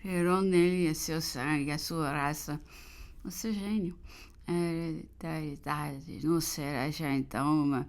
Gerou nele seu sangue, a sua raça, o seu gênio. A hereditariedade não será já então uma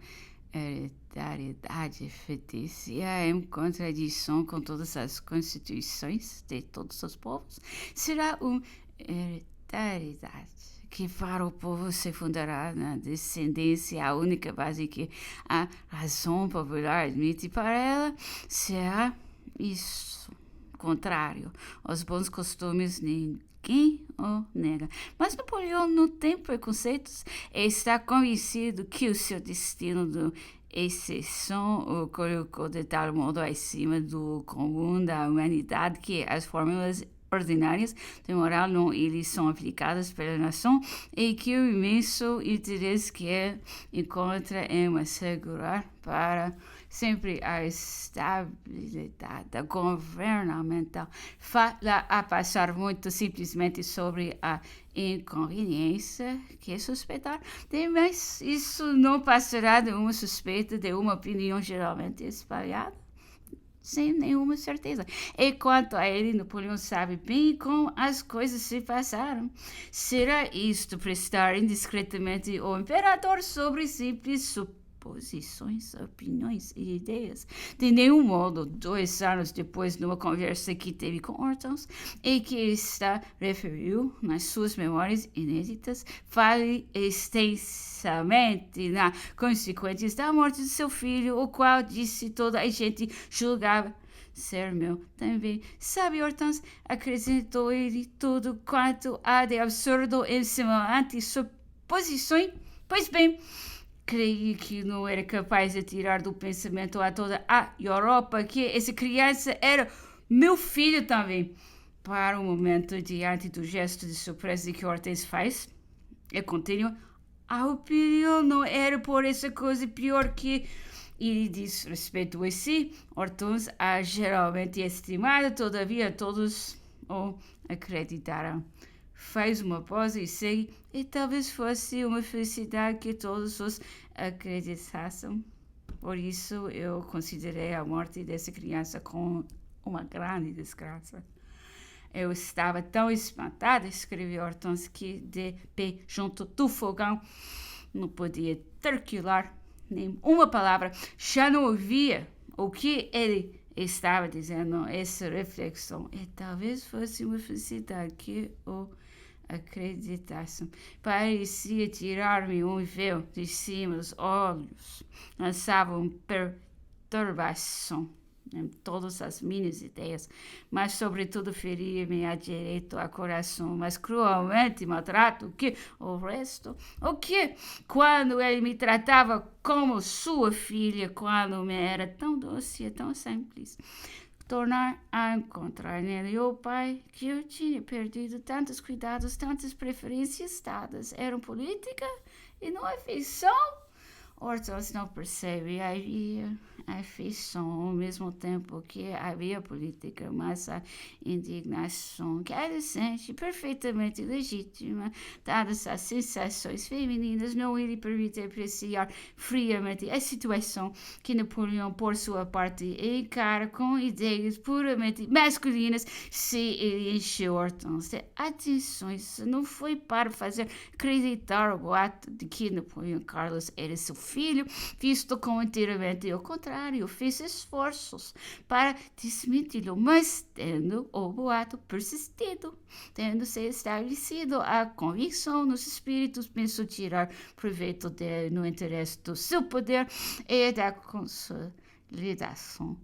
hereditariedade fictícia em contradição com todas as constituições de todos os povos? Será uma hereditariedade que para o povo se fundará na descendência, a única base que a razão popular admite para ela? Será isso contrário aos bons costumes? Ninguém o nega. Mas Napoleão não tem preconceitos e está convencido que o seu destino de exceção o colocou de tal modo acima do comum da humanidade que as fórmulas ordinárias de moral não lhes são aplicadas pela nação e que o imenso interesse que ele encontra em assegurar para sempre a estabilidade governamental fala a passar muito simplesmente sobre a inconveniência que é suspeitar, mas isso não passará de uma suspeita, de uma opinião geralmente espalhada sem nenhuma certeza. E quanto a ele, Napoleão sabe bem como as coisas se passaram. Será isto prestar indiscretamente o imperador sobre simples suposições, opiniões e ideias? De nenhum modo. 2 anos depois, numa conversa que teve com Hortense e que está referiu nas suas memórias inéditas, fale extensamente na consequências da morte de seu filho, o qual disse toda a gente julgava ser meu também. Sabe, Hortense, acrescentou ele, tudo quanto há de absurdo em semelhante suposição? Pois bem, creio que não era capaz de tirar do pensamento a toda a Europa que essa criança era meu filho também. Para um momento, diante do gesto de surpresa que Hortense faz, e continua, a opinião não era por essa coisa pior que ele diz respeito a si. Hortense a geralmente estimada, todavia todos o acreditaram. Faz uma pausa e segue, e talvez fosse uma felicidade que todos os acreditassem. Por isso eu considerei a morte dessa criança como uma grande desgraça. Eu estava tão espantada, escreveu Hortense, que de pé junto do fogão não podia articular nem uma palavra. Já não ouvia o que ele estava dizendo. Essa reflexão, e talvez fosse uma felicidade que o acreditassem. Parecia tirar-me um véu de cima dos olhos. Lançava uma perturbação em todas as minhas ideias, mas sobretudo feria-me a direito ao coração, mais cruelmente maltrato que o resto. O que, quando ele me tratava como sua filha, quando me era tão doce e tão simples, tornar a encontrar nele o pai que eu tinha perdido, tantos cuidados, tantas preferências dadas, eram política e não afeição? Hortense não percebe, havia afeição ao mesmo tempo que havia política, mas a indignação que ela sente, perfeitamente legítima, dadas as sensações femininas, não lhe permite apreciar friamente a situação que Napoleão, por sua parte, encara com ideias puramente masculinas. Se ele encheu Hortense de atenções, não foi para fazer acreditar o boato de que Napoleão Carlos era seu filho, visto como inteiramente o contrário, fez esforços para desmenti-lo, mas tendo o boato persistido, tendo se estabelecido a convicção nos espíritos, pensou tirar proveito dele no interesse do seu poder e da consolidação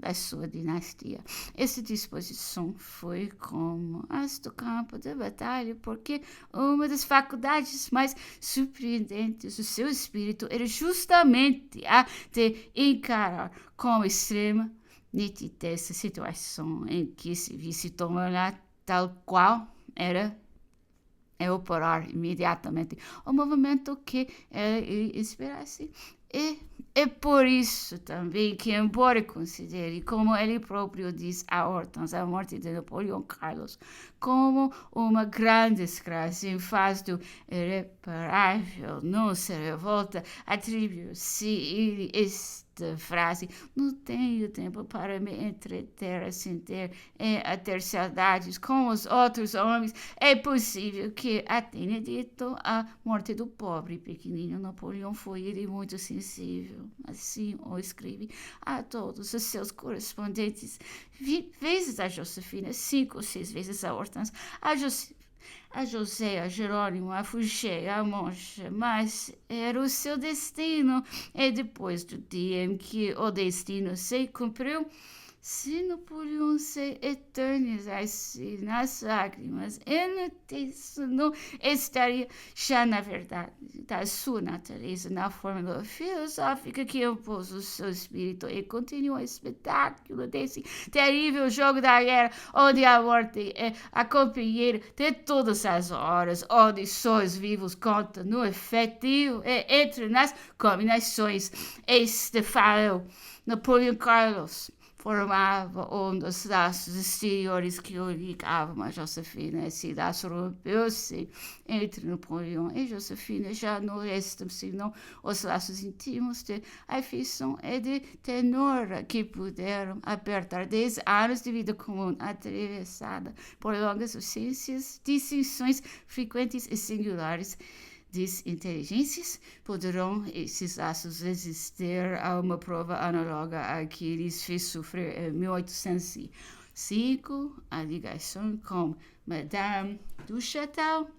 da sua dinastia. Essa disposição foi como as do campo de batalha, porque uma das faculdades mais surpreendentes do seu espírito era justamente a de encarar com extrema nitidez a situação em que se visse tomar tal qual era e operar imediatamente o movimento que ele esperasse. E é por isso também que, embora considere, como ele próprio diz a Hortense, a morte de Napoleão Carlos como uma grande desgraça em face do irreparável, não se revolta, atribui-se ele da frase "não tenho tempo para me entreter assim a ter saudades com os outros homens", é possível que a tenha dito a morte do pobre pequenino Napoleão foi ele muito sensível. Assim o escreve a todos os seus correspondentes, 20 vezes a Josefina, 5 ou 6 vezes a Hortense, a José, a Jerônimo, a Fouché, a Moncha, mas era o seu destino. E depois do dia em que o destino se cumpriu, se Napoleão se eternizasse nas lágrimas e no texto, não estaria já, na verdade, da sua natureza, na fórmula filosófica que impôs o seu espírito e continua o espetáculo desse terrível jogo da guerra, onde a morte é a companheira de todas as horas, onde só os vivos contam no efetivo e entre nas combinações. Este falou Napoleão Carlos formava um dos laços exteriores que o ligavam a Josefina. Esse laço rompeu-se entre Napoleão e Josefina. Já não restam senão os laços íntimos de afeição e de ternura que puderam apertar 10 anos de vida comum atravessada por longas ausências, dissensões frequentes e singulares. Desinteligências, poderão esses laços resistir a uma prova análoga à que lhes fez sofrer em 1805 a ligação com Madame du Château,